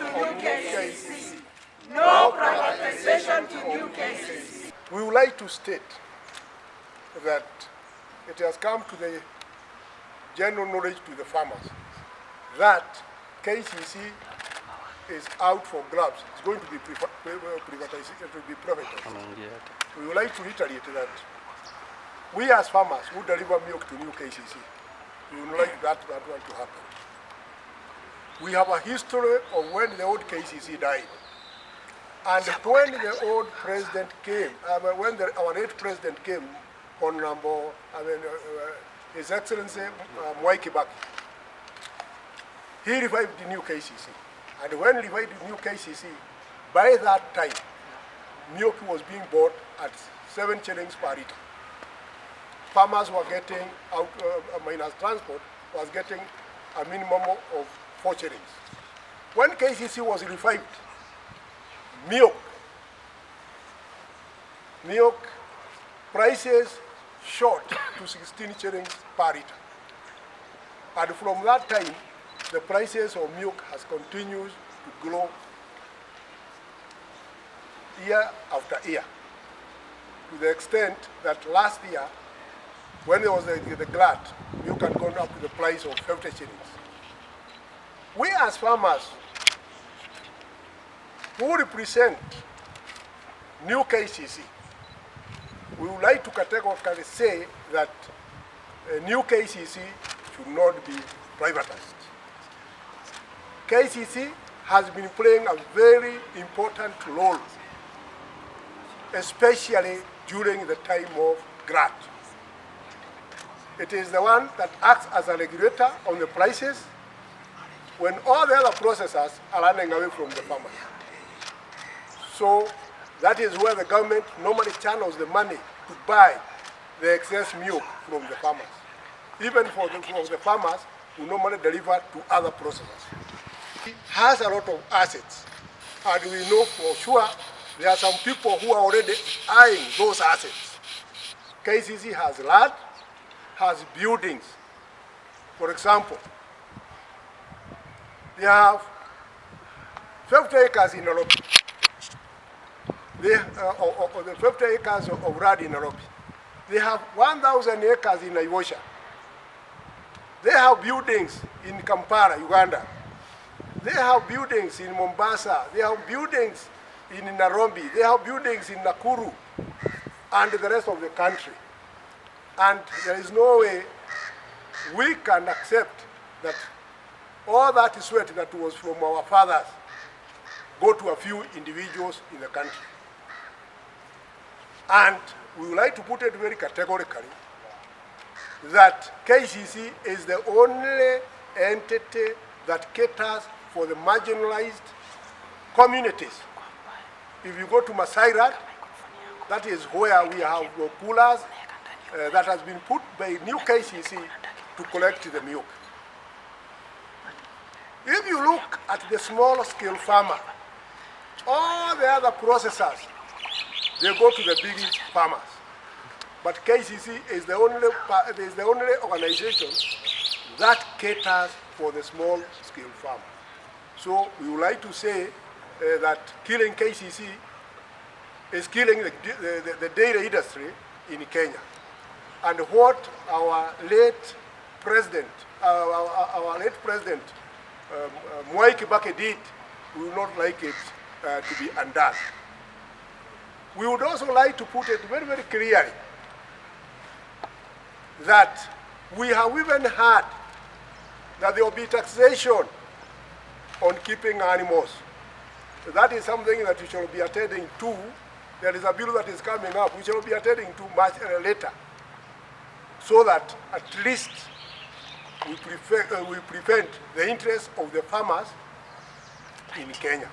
to new KCC. No privatization to new KCC. We would like to state that it has come to the general knowledge to the farmers that KCC is out for grabs. It's going to be privatized. It will be privatized. We would like to reiterate that we as farmers who deliver milk to new KCC, we would like that one to happen. We have a history of when the old KCC died. And when the old president came, when our late president came, His Excellency Mwai Kibaki, he revived the new KCC. And when he revived the new KCC, by that time, milk was being bought at 7 shillings per liter. Farmers were getting, minus transport, was getting a minimum of 4 shillings. When KCC was revived, milk prices shot to 16 shillings per liter. And from that time, the prices of milk has continued to grow year after year, to the extent that last year, when there was the glut, milk had gone up to the price of 50 shillings. We as farmers who represent new KCC, we would like to categorically say that new KCC should not be privatized. KCC has been playing a very important role, especially during the time of glut. It is the one that acts as a regulator on the prices when all the other processors are running away from the farmers. So that is where the government normally channels the money to buy the excess milk from the farmers, even from the farmers who normally deliver to other processors. It has a lot of assets, and we know for sure there are some people who are already eyeing those assets. KCC has land, has buildings. For example, they have 50 acres in Nairobi. The 50 acres of land in Nairobi. They have 1,000 acres in Naivasha. They have buildings in Kampala, Uganda. They have buildings in Mombasa. They have buildings in Nairobi. They have buildings in Nakuru and the rest of the country. And there is no way we can accept that all that sweat that was from our fathers go to a few individuals in the country. And we would like to put it very categorically that KCC is the only entity that caters for the marginalized communities. If you go to Masairat, that is where we have coolers that has been put by new KCC to collect the milk. If you look at the small-scale farmer, all the other processors, they go to the big farmers. But KCC is the only organization that caters for the small-scale farmer. So we would like to say that killing KCC is killing the dairy industry in Kenya. And what our late president, Mwai Kibaki did, we would not like it to be undone. We would also like to put it very, very clearly that we have even heard that there will be taxation on keeping animals. That is something that we shall be attending to. There is a bill that is coming up, we shall be attending to much later, so that at least we prevent the interests of the farmers in Kenya.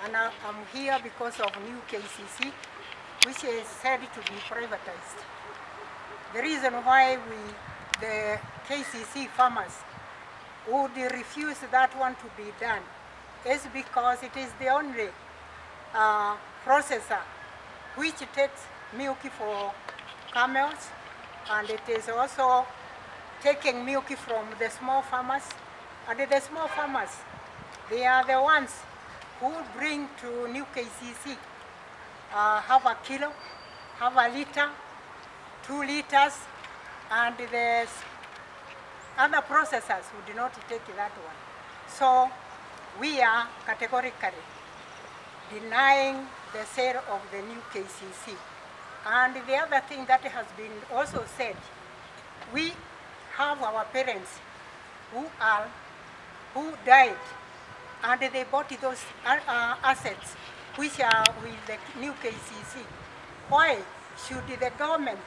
And I'm here because of new KCC, which is said to be privatized. The reason why the KCC farmers would refuse that one to be done is because it is the only processor which takes milk for camels, and it is also taking milk from the small farmers And the small farmers, they are the ones who bring to new KCC half a kilo, half a liter, 2 liters, and the other processors who do not take that one. So we are categorically denying the sale of the new KCC. And the other thing that has been also said, we have our parents who died, and they bought those assets which are with the new KCC. Why should the government,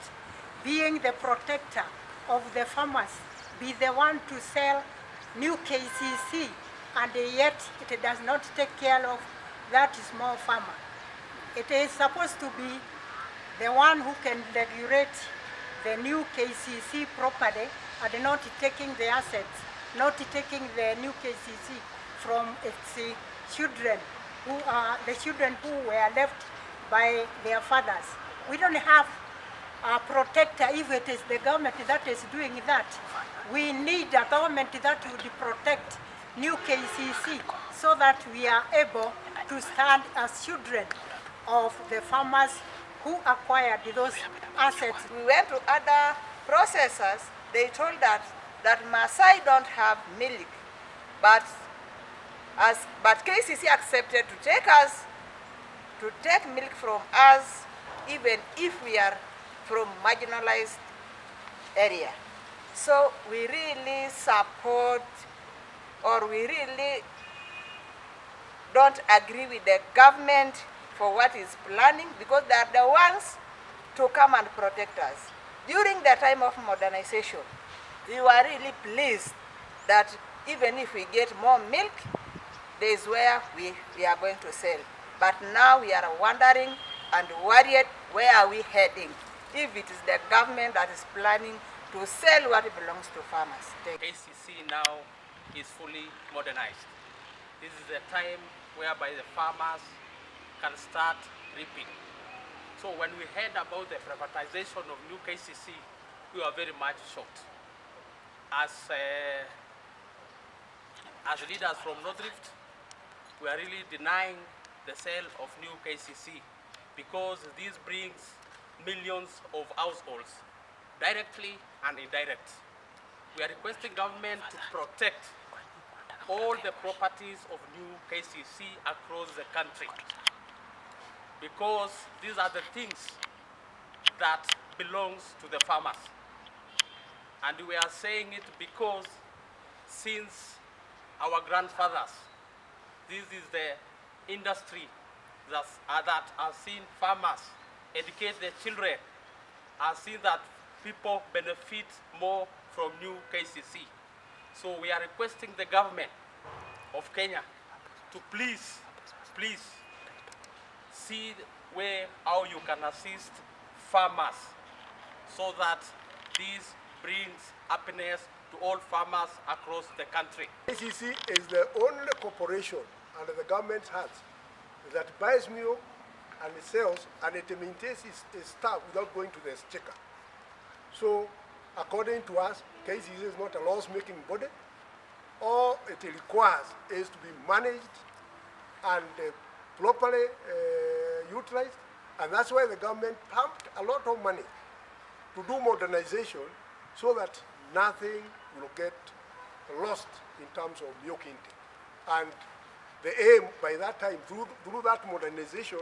being the protector of the farmers, be the one to sell new KCC, and yet it does not take care of that small farmer? It is supposed to be the one who can regulate the new KCC properly and not taking the assets, not taking the new KCC from its children, who are the children who were left by their fathers. We don't have a protector if it is the government that is doing that. We need a government that would protect new KCC so that we are able to stand as children of the farmers who acquired those assets. We went to other processors. They told us that Maasai don't have milk, but KCC accepted to take milk from us, even if we are from marginalized area. So we really support, or we really don't agree with the government for what is planning, because they are the ones to come and protect us. During the time of modernization, we were really pleased that even if we get more milk, there is where we are going to sell. But now we are wondering and worried, where are we heading if it is the government that is planning to sell what belongs to farmers? KCC now is fully modernized. This is the time whereby the farmers can start reaping. So when we heard about the privatization of new KCC, we were very much shocked. As leaders from North Rift, we are really denying the sale of new KCC because this brings millions of households, directly and indirect. We are requesting government to protect all the properties of new KCC across the country, because these are the things that belongs to the farmers. And we are saying it because since our grandfathers, this is the industry that has seen farmers educate their children, has seen that people benefit more from new KCC. So we are requesting the government of Kenya to please see how you can assist farmers so that this brings happiness to all farmers across the country. KCC is the only corporation under the government's hands that buys milk and it sells, and it maintains its staff without going to the exchequer. So, according to us, KCC is not a loss-making body. All it requires is to be managed and properly utilized, and that's why the government pumped a lot of money to do modernization so that nothing will get lost in terms of milk intake. And the aim by that time, through that modernization,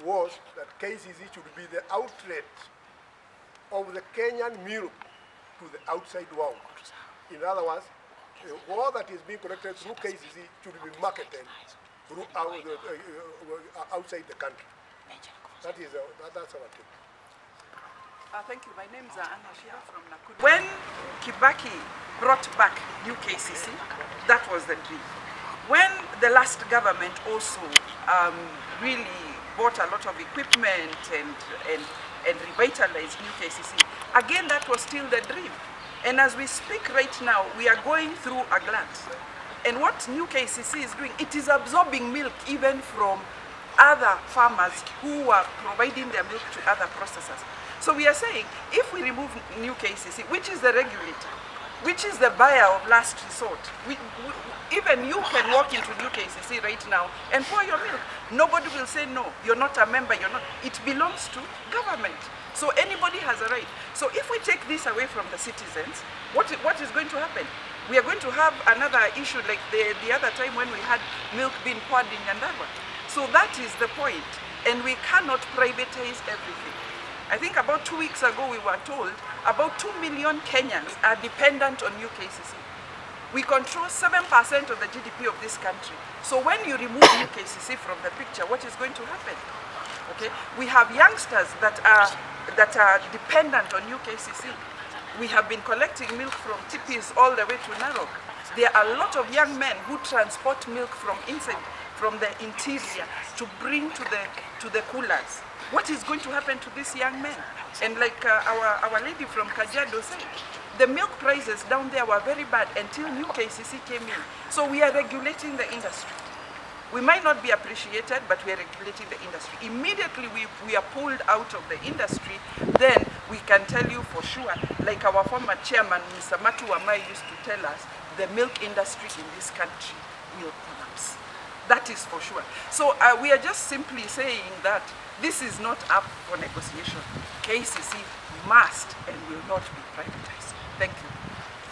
was that KCC should be the outlet of the Kenyan milk to the outside world. In other words, all that is being collected through KCC should be marketed throughout outside the country. That's our take. Thank you. My name is Anna Shira from Nakuru. When Kibaki brought back new KCC, that was the dream. When the last government also really bought a lot of equipment and revitalized new KCC, again that was still the dream. And as we speak right now, we are going through a glut. And what new KCC is doing, it is absorbing milk even from other farmers who are providing their milk to other processors. So we are saying, if we remove new KCC, which is the regulator, which is the buyer of last resort. Even you can walk into New KCC right now and pour your milk. Nobody will say no, you're not a member, you're not. It belongs to government. So anybody has a right. So if we take this away from the citizens, what is going to happen? We are going to have another issue like the other time when we had milk being poured in Nyandarua. So that is the point. And we cannot privatize everything. I think about 2 weeks ago we were told about 2 million Kenyans are dependent on New KCC. We control 7% of the GDP of this country. So when you remove New KCC from the picture, what is going to happen? Okay, we have youngsters that are dependent on New KCC. We have been collecting milk from tipis all the way to Narok. There are a lot of young men who transport milk from the interior to bring to the coolers. What is going to happen to these young men? And like our lady from Kajiado said, the milk prices down there were very bad until New KCC came in. So we are regulating the industry. We might not be appreciated, but we are regulating the industry. Immediately we are pulled out of the industry, then we can tell you for sure, like our former chairman, Mr. Matu Wamai, used to tell us, the milk industry in this country will collapse. That is for sure. So we are just simply saying that this is not up for negotiation. KCC must and will not be privatized. Thank you.